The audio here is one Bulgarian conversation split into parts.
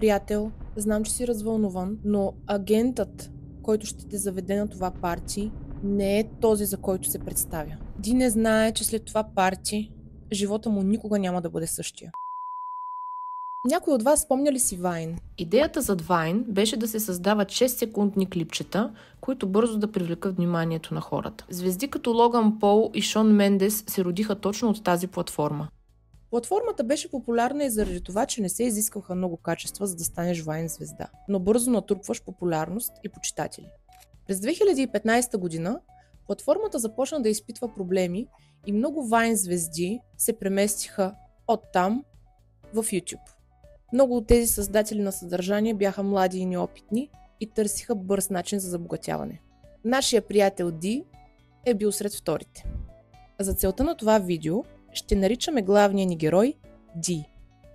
Приятел, знам, че си развълнуван, но агентът, който ще те заведе на това парти, не е този, за който се представя. Ди не знае, че след това парти живота му никога няма да бъде същия. Някой от вас спомня ли си Вайн? Идеята зад Vine беше да се създават 6-секундни клипчета, които бързо да привлекат вниманието на хората. Звезди като Логан Пол и Шон Мендес се родиха точно от тази платформа. Платформата беше популярна и заради това, че не се изискваха много качества, за да станеш Вайн звезда, но бързо натрупваш популярност и почитатели. През 2015 година платформата започна да изпитва проблеми и много Вайн звезди се преместиха оттам в YouTube. Много от тези създатели на съдържание бяха млади и неопитни и търсиха бърз начин за забогатяване. Нашия приятел Ди е бил сред вторите. За целта на това видео ще наричаме главния ни герой Ди,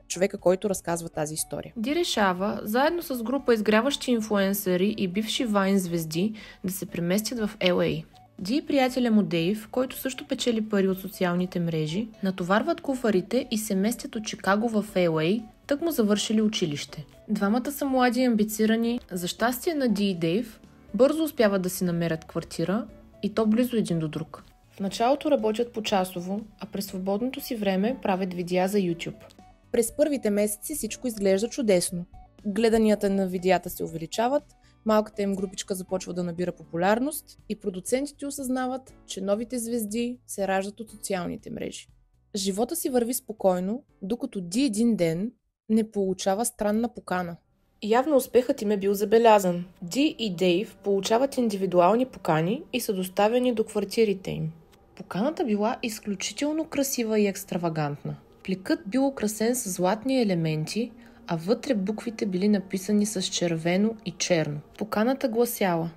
човека, който разказва тази история. Ди решава, заедно с група изгряващи инфлуенсъри и бивши Vine звезди, да се преместят в LA. Ди и приятеля му Дейв, който също печели пари от социалните мрежи, натоварват куфарите и се местят от Чикаго в LA, тък му завършили училище. Двамата са млади и амбицирани, за щастие на Ди и Дейв, бързо успяват да си намерят квартира и то близо един до друг. В началото работят почасово, а през свободното си време правят видеа за YouTube. През първите месеци всичко изглежда чудесно. Гледанията на видеята се увеличават, малката им групичка започва да набира популярност и продуцентите осъзнават, че новите звезди се раждат от социалните мрежи. Живота си върви спокойно, докато Ди един ден не получава странна покана. Явно успехът им е бил забелязан. Ди и Дейв получават индивидуални покани и са доставени до квартирите им. Поканата била изключително красива и екстравагантна. Пликът бил украсен с златни елементи, а вътре буквите били написани с червено и черно. Поканата гласяла: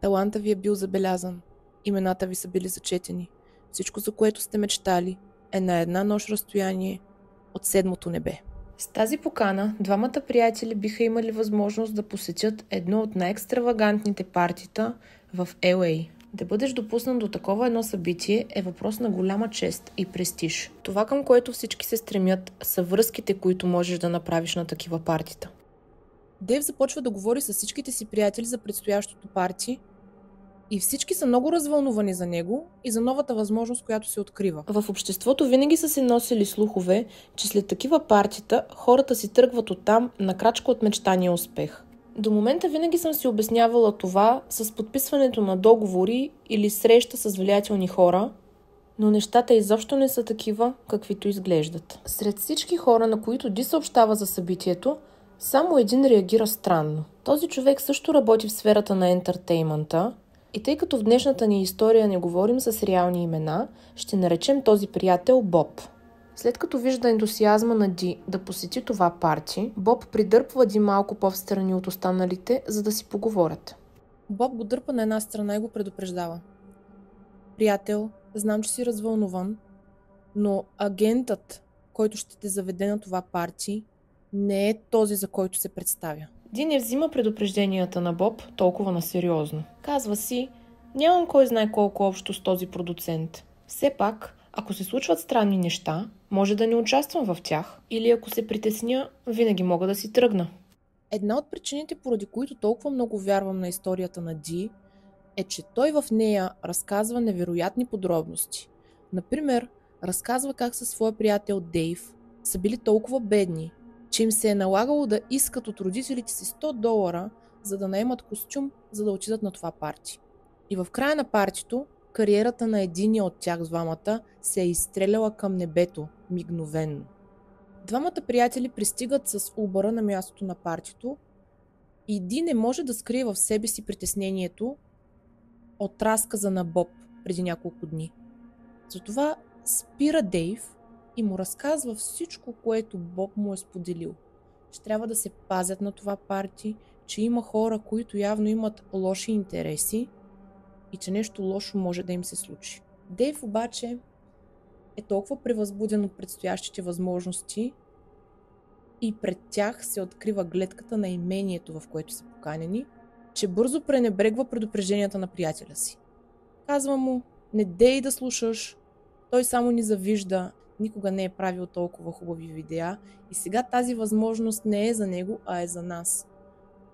Таланта ви е бил забелязан, имената ви са били зачетени. Всичко, за което сте мечтали, е на една нощ разстояние от седмото небе. С тази покана двамата приятели биха имали възможност да посетят едно от най-екстравагантните партита в LA. Да бъдеш допуснат до такова едно събитие е въпрос на голяма чест и престиж. Това, към което всички се стремят, са връзките, които можеш да направиш на такива партита. Дейв започва да говори с всичките си приятели за предстоящото парти и всички са много развълнувани за него и за новата възможност, която се открива. В обществото винаги са се носили слухове, че след такива партита хората си тръгват оттам на крачка от мечтания успех. До момента винаги съм си обяснявала това с подписването на договори или среща с влиятелни хора, но нещата изобщо не са такива, каквито изглеждат. Сред всички хора, на които Ди съобщава за събитието, само един реагира странно. Този човек също работи в сферата на ентертеймента и тъй като в днешната ни история не говорим с реални имена, ще наречем този приятел Боб. След като вижда ентусиазма на Ди да посети това парти, Боб придърпва Ди малко по-встрани от останалите, за да си поговорят. Боб го дърпа на една страна и го предупреждава. Приятел, знам, че си развълнуван, но агентът, който ще те заведе на това парти, не е този, за който се представя. Ди не взима предупрежденията на Боб толкова насериозно. Казва си: нямам кой знае колко общо с този продуцент. Все пак, ако се случват странни неща, може да не участвам в тях, или ако се притесня, винаги мога да си тръгна. Една от причините, поради които толкова много вярвам на историята на Ди, е, че той в нея разказва невероятни подробности. Например, разказва как със своя приятел Дейв са били толкова бедни, че им се е налагало да искат от родителите си $100, за да наемат костюм, за да отидат на това парти. И в края на партито, кариерата на единия от тях двамата се е изстреляла към небето, мигновенно. Двамата приятели пристигат с Убъра на мястото на партито и Ди не може да скрие в себе си притеснението от разказа на Боб преди няколко дни. Затова спира Дейв и му разказва всичко, което Боб му е споделил. Че трябва да се пазят на това парти, че има хора, които явно имат лоши интереси и че нещо лошо може да им се случи. Дейв обаче е толкова превъзбуден от предстоящите възможности и пред тях се открива гледката на имението, в което са поканени, че бързо пренебрегва предупрежденията на приятеля си. Казва му: не дей да слушаш, той само ни завижда, никога не е правил толкова хубави видеа и сега тази възможност не е за него, а е за нас.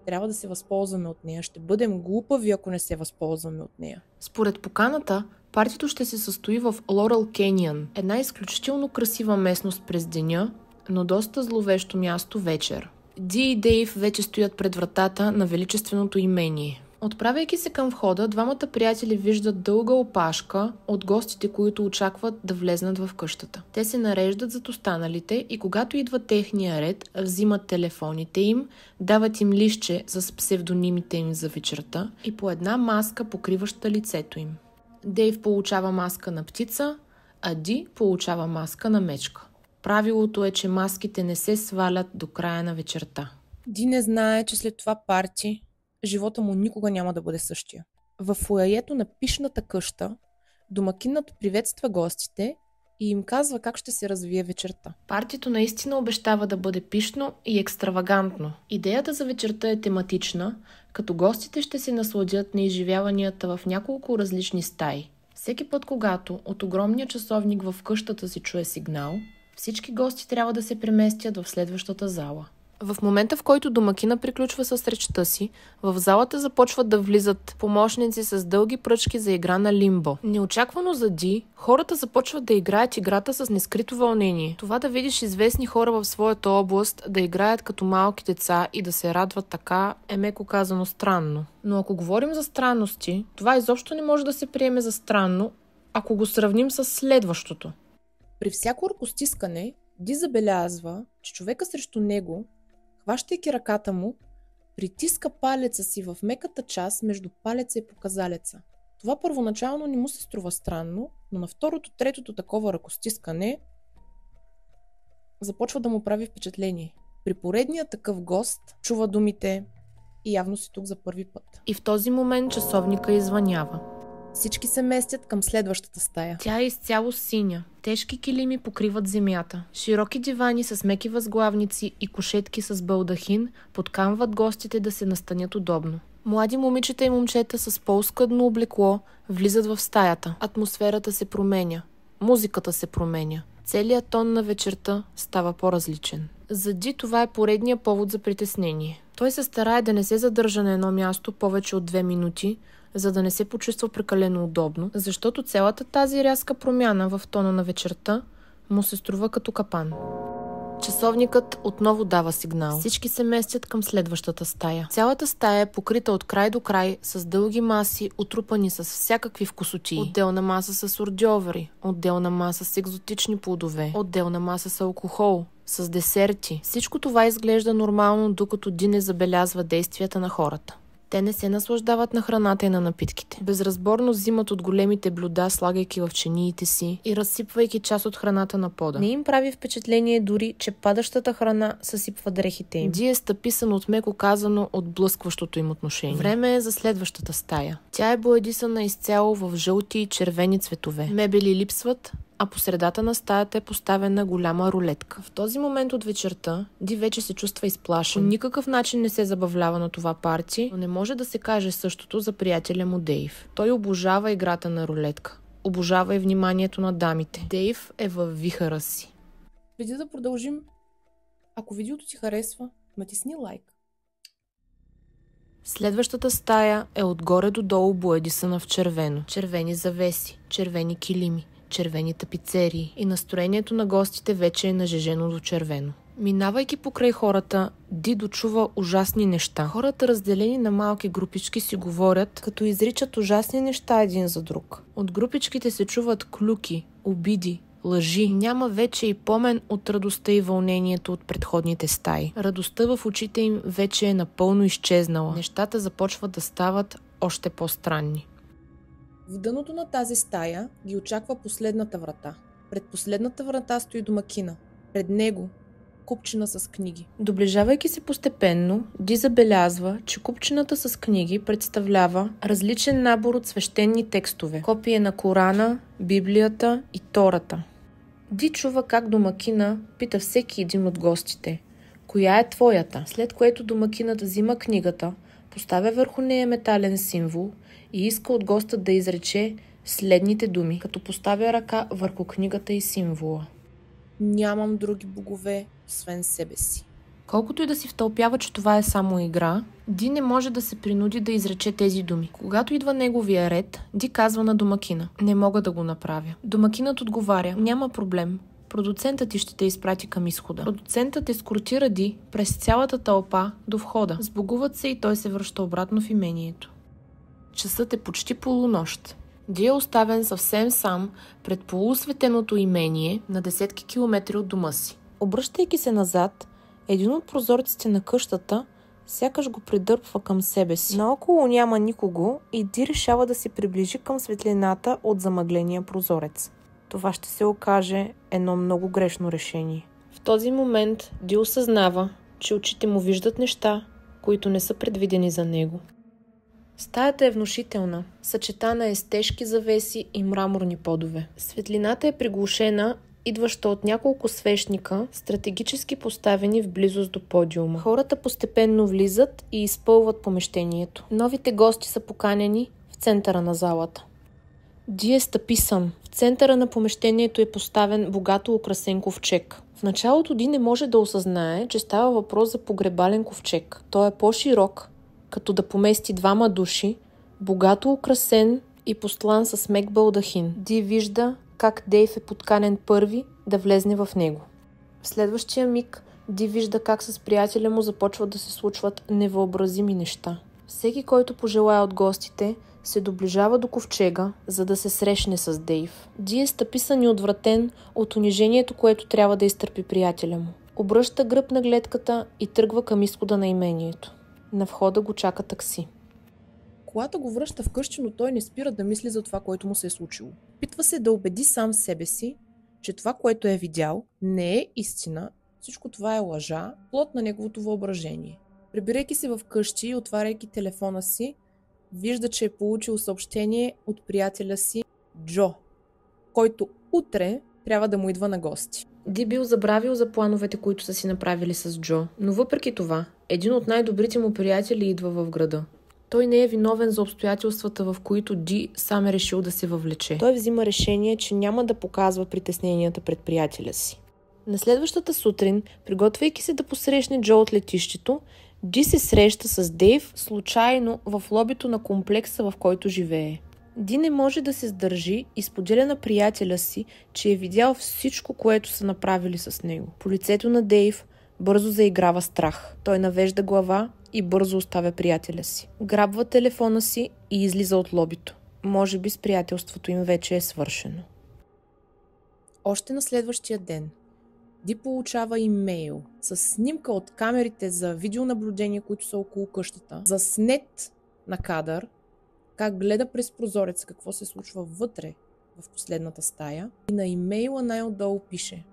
Трябва да се възползваме от нея. Ще бъдем глупави, ако не се възползваме от нея. Според поканата, партито ще се състои в Лорел Кениън, една изключително красива местност през деня, но доста зловещо място вечер. Ди и Дейв вече стоят пред вратата на величественото имение. Отправяйки се към входа, двамата приятели виждат дълга опашка от гостите, които очакват да влезнат в къщата. Те се нареждат зад останалите и когато идва техния ред, взимат телефоните им, дават им листче с псевдонимите им за вечерта и по една маска, покриваща лицето им. Дейв получава маска на птица, а Ди получава маска на мечка. Правилото е, че маските не се свалят до края на вечерта. Ди не знае, че след това парти живота му никога няма да бъде същия. В фоайето на пишната къща домакинът приветства гостите и им казва как ще се развие вечерта. Партито наистина обещава да бъде пишно и екстравагантно. Идеята за вечерта е тематична, като гостите ще се насладят на изживяванията в няколко различни стаи. Всеки път, когато от огромния часовник в къщата се чуе сигнал, всички гости трябва да се преместят в следващата зала. В момента, в който домакина приключва с речта си, в залата започват да влизат помощници с дълги пръчки за игра на лимбо. Неочаквано за Ди, хората започват да играят играта с нескрито вълнение. Това да видиш известни хора в своята област да играят като малки деца и да се радват така е меко казано странно. Но ако говорим за странности, това изобщо не може да се приеме за странно, ако го сравним с следващото. При всяко ръкостискане, Ди забелязва, че човека срещу него, хващайки ръката му, притиска палеца си в меката част между палеца и показалеца. Това първоначално не му се струва странно, но на второто, третото такова ръкостискане започва да му прави впечатление. При поредния такъв гост чува думите и явно си тук за първи път. И в този момент часовника извънява. Всички се местят към следващата стая. Тя е изцяло синя. Тежки килими покриват земята. Широки дивани с меки възглавници и кушетки с балдахин подкамват гостите да се настанят удобно. Млади момичета и момчета с по-оскъдно облекло влизат в стаята. Атмосферата се променя. Музиката се променя. Целият тон на вечерта става по-различен. За Ди това е поредния повод за притеснение. Той се старае да не се задържа на едно място повече от 2 минути, за да не се почувства прекалено удобно, защото цялата тази рязка промяна в тона на вечерта му се струва като капан. Часовникът отново дава сигнал. Всички се местят към следващата стая. Цялата стая е покрита от край до край с дълги маси, отрупани с всякакви вкусотии. Отделна маса с ордьоври, отделна маса с екзотични плодове, отделна маса с алкохол, с десерти. Всичко това изглежда нормално, докато Ди не забелязва действията на хората. Те не се наслаждават на храната и на напитките. Безразборно взимат от големите блюда, слагайки в чениите си и разсипвайки част от храната на пода. Не им прави впечатление дори, че падащата храна съсипва дрехите им. Ди е стъписан от меко казано от блъскващото им отношение. Време е за следващата стая. Тя е боядисана изцяло в жълти и червени цветове. Мебели липсват, а по средата на стаята е поставена голяма рулетка. В този момент от вечерта Ди вече се чувства изплашен. По никакъв начин не се забавлява на това парти, но не може да се каже същото за приятеля му Дейв. Той обожава играта на рулетка. Обожава и вниманието на дамите. Дейв е във вихъра си. Преди да продължим, ако видеото ти харесва, натисни лайк. Следващата стая е отгоре до долу боядисана в червено. Червени завеси, червени килими, червени тапицерии и настроението на гостите вече е нажежено до червено. Минавайки покрай хората, Ди дочува ужасни неща. Хората, разделени на малки групички, си говорят, като изричат ужасни неща един за друг. От групичките се чуват клюки, обиди, лъжи. Няма вече и помен от радостта и вълнението от предходните стаи. Радостта в очите им вече е напълно изчезнала. Нещата започват да стават още по-странни. В дъното на тази стая ги очаква последната врата. Пред последната врата стои домакина. Пред него купчина с книги. Доближавайки се постепенно, Ди забелязва, че купчината с книги представлява различен набор от свещени текстове. Копие на Корана, Библията и Тората. Ди чува как домакина пита всеки един от гостите: коя е твоята? След което домакинът взима книгата, поставя върху нея метален символ и иска от госта да изрече следните думи, като поставя ръка върху книгата и символа. Нямам други богове, освен себе си. Колкото и да си втълпява, че това е само игра, Ди не може да се принуди да изрече тези думи. Когато идва неговия ред, Ди казва на домакина: не мога да го направя. Домакинът отговаря: няма проблем. Продуцентът ти ще те изпрати към изхода. Продуцентът ескортира Ди през цялата тълпа до входа. Сбогуват се и той се връща обратно в имението. Часът е почти полунощ. Ди е оставен съвсем сам пред полусветеното имение на десетки километри от дома си. Обръщайки се назад, един от прозорците на къщата сякаш го придърпва към себе си. Наоколо няма никого и Ди решава да се приближи към светлината от замъгления прозорец. Това ще се окаже едно много грешно решение. В този момент Ди осъзнава, че очите му виждат неща, които не са предвидени за него. Стаята е внушителна, съчетана е с тежки завеси и мраморни подове. Светлината е приглушена, идваща от няколко свещника, стратегически поставени в близост до подиума. Хората постепенно влизат и изпълват помещението. Новите гости са поканени в центъра на залата. Ди е стъписан. В центъра на помещението е поставен богато украсен ковчег. В началото Ди не може да осъзнае, че става въпрос за погребален ковчег. Той е по-широк, като да помести 2 души, богато украсен и постлан с мек балдахин. Ди вижда как Дейв е подканен първи да влезне в него. В следващия миг Ди вижда как с приятеля му започват да се случват невъобразими неща. Всеки, който пожелая от гостите, се доближава до ковчега, за да се срещне с Дейв. Ди е стъписан и отвратен от унижението, което трябва да изтърпи приятеля му. Обръща гръб на гледката и тръгва към изхода на имението. На входа го чака такси. Колата го връща вкъщи, но той не спира да мисли за това, което му се е случило. Питва се да убеди сам себе си, че това, което е видял, не е истина. Всичко това е лъжа, плод на неговото въображение. Прибирайки се в къщи и отваряйки телефона си, вижда, че е получил съобщение от приятеля си Джо, който утре трябва да му идва на гости. Ди бил забравил за плановете, които са си направили с Джо, но въпреки това, един от най-добрите му приятели идва в града. Той не е виновен за обстоятелствата, в които Ди сам е решил да се въвлече. Той взима решение, че няма да показва притесненията пред приятеля си. На следващата сутрин, приготвяйки се да посрещне Джо от летището, Ди се среща с Дейв случайно в лобито на комплекса, в който живее. Ди не може да се сдържи и споделя на приятеля си, че е видял всичко, което са направили с него. По лицето на Дейв бързо заиграва страх. Той навежда глава и бързо оставя приятеля си. Грабва телефона си и излиза от лобито. Може би с приятелството им вече е свършено. Още на следващия ден Ди получава имейл с снимка от камерите за видеонаблюдение, които са около къщата, заснет на кадър, как гледа през прозореца какво се случва вътре в последната стая. И на имейла най-отдолу пише: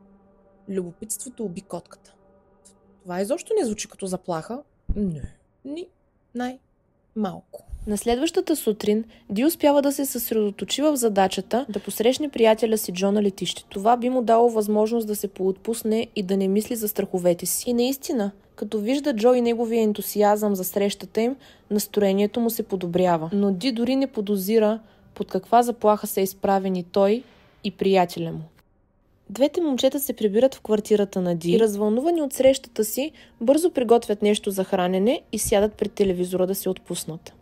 любопитството уби котката. Това изобщо не звучи като заплаха. Не, ни най-малко. На следващата сутрин Ди успява да се съсредоточи в задачата да посрещне приятеля си Джо на летището. Това би му дало възможност да се поотпусне и да не мисли за страховете си. И наистина, като вижда Джо и неговия ентусиазъм за срещата им, настроението му се подобрява. Но Ди дори не подозира под каква заплаха са изправени той и приятеля му. Двете момчета се прибират в квартирата на Ди и, развълнувани от срещата си, бързо приготвят нещо за хранене и сядат пред телевизора да се отпуснат.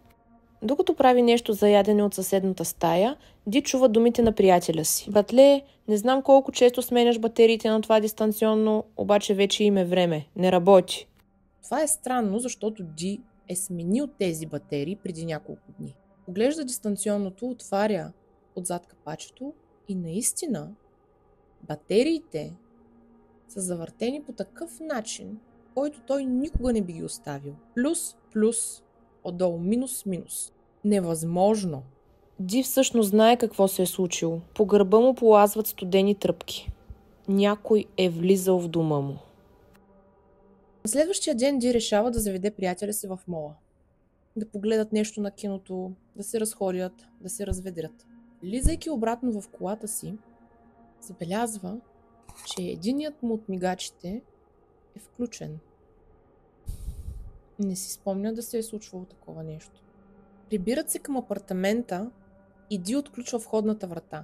Докато прави нещо за ядене от съседната стая, Ди чува думите на приятеля си. Братле, не знам колко често сменяш батериите на това дистанционно, обаче вече им е време. Не работи. Това е странно, защото Ди е сменил тези батерии преди няколко дни. Поглежда дистанционното, отваря отзад капачето и наистина батериите са завъртени по такъв начин, който той никога не би ги оставил. Плюс, плюс, отдолу минус, минус. Невъзможно. Ди всъщност знае какво се е случило. По гърба му полазват студени тръпки. Някой е влизал в дома му. На следващия ден Ди решава да заведе приятеля си в мола. Да погледат нещо на киното, да се разходят, да се разведрят. Лизайки обратно в колата си, забелязва, че единият му от мигачите е включен. Не си спомня да се е случвало такова нещо. Прибират се към апартамента и Ди отключва входната врата.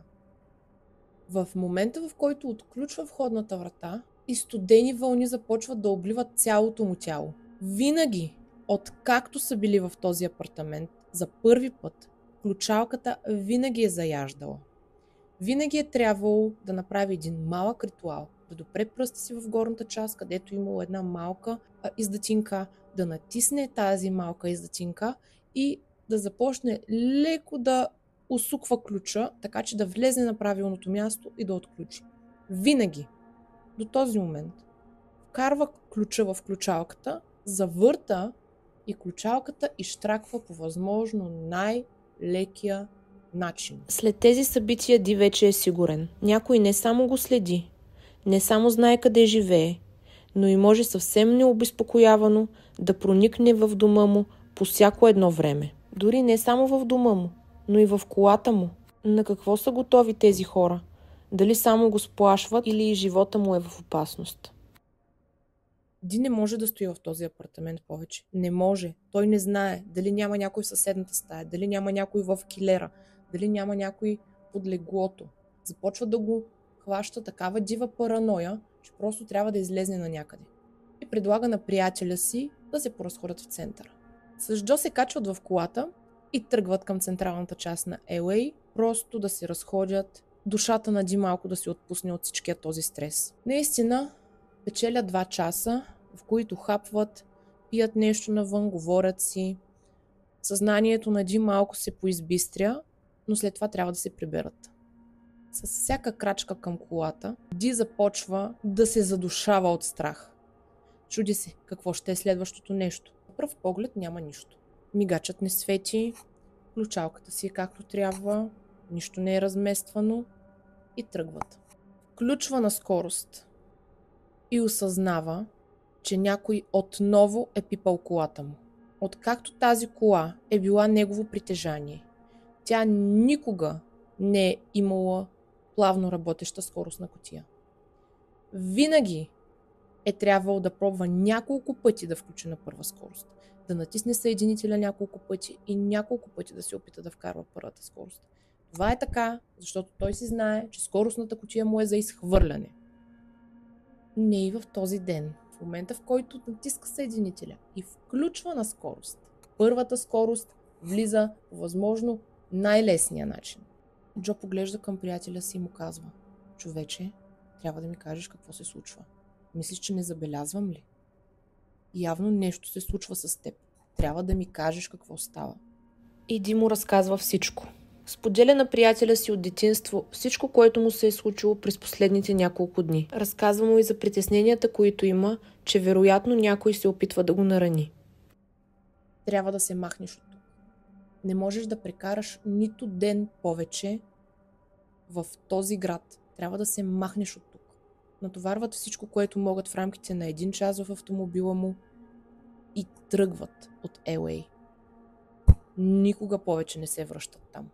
В момента, в който отключва входната врата и студени вълни започват да обливат цялото му тяло. Винаги, откакто са били в този апартамент, за първи път, ключалката винаги е заяждала. Винаги е трябвало да направи един малък ритуал, да допре пръста си в горната част, където имало една малка издатинка, да натисне тази малка издатинка и да започне леко да усуква ключа, така че да влезе на правилното място и да отключи. Винаги, до този момент, вкарва ключа в ключалката, завърта и ключалката изштраква по възможно най-лекия начин. След тези събития Ди вече е сигурен. Някой не само го следи, не само знае къде живее, но и може съвсем необезпокоявано да проникне в дома му по всяко едно време. Дори не само в дома му, но и в колата му. На какво са готови тези хора? Дали само го сплашват или и живота му е в опасност? Ди не може да стои в този апартамент повече. Не може. Той не знае дали няма някой в съседната стая, дали няма някой в килера, дали няма някой под леглото. Започва да го хваща такава дива параноя, че просто трябва да излезне на някъде. И предлага на приятеля си да се поразходят в центъра. С Джо се качват в колата и тръгват към централната част на LA, просто да се разходят, душата на Ди малко да се отпусне от всичкия този стрес. Наистина, печелят 2 часа, в които хапват, пият нещо навън, говорят си. Съзнанието на Ди малко се поизбистря, но след това трябва да се приберат. С всяка крачка към колата, Ди започва да се задушава от страх. Чуди се какво ще е следващото нещо. На пръв поглед няма нищо. Мигачът не свети, ключалката си е както трябва, нищо не е размествано и тръгват. Включва на скорост и осъзнава, че някой отново е пипал колата му. Откакто тази кола е била негово притежание, тя никога не е имала плавно работеща скоростна кутия. Винаги е трябвало да пробва няколко пъти да включи на първа скорост, да натисне съединителя няколко пъти и няколко пъти да се опита да вкарва първата скорост. Това е така, защото той си знае, че скоростната кутия му е за изхвърляне. Не и в този ден. В момента, в който натиска съединителя и включва на скорост, първата скорост влиза по възможно най-лесния начин. Джо поглежда към приятеля си и му казва: човече, трябва да ми кажеш какво се случва. Мислиш, че не забелязвам ли? Явно нещо се случва с теб. Трябва да ми кажеш какво става. И Ди му разказва всичко. Споделя на приятеля си от детинство всичко, което му се е случило през последните няколко дни. Разказва му и за притесненията, които има, че вероятно някой се опитва да го нарани. Трябва да се махнеш от тук. Не можеш да прекараш нито ден повече в този град. Трябва да се махнеш от тук. Натоварват всичко, което могат в рамките на 1 час в автомобила му и тръгват от LA. Никога повече не се връщат там.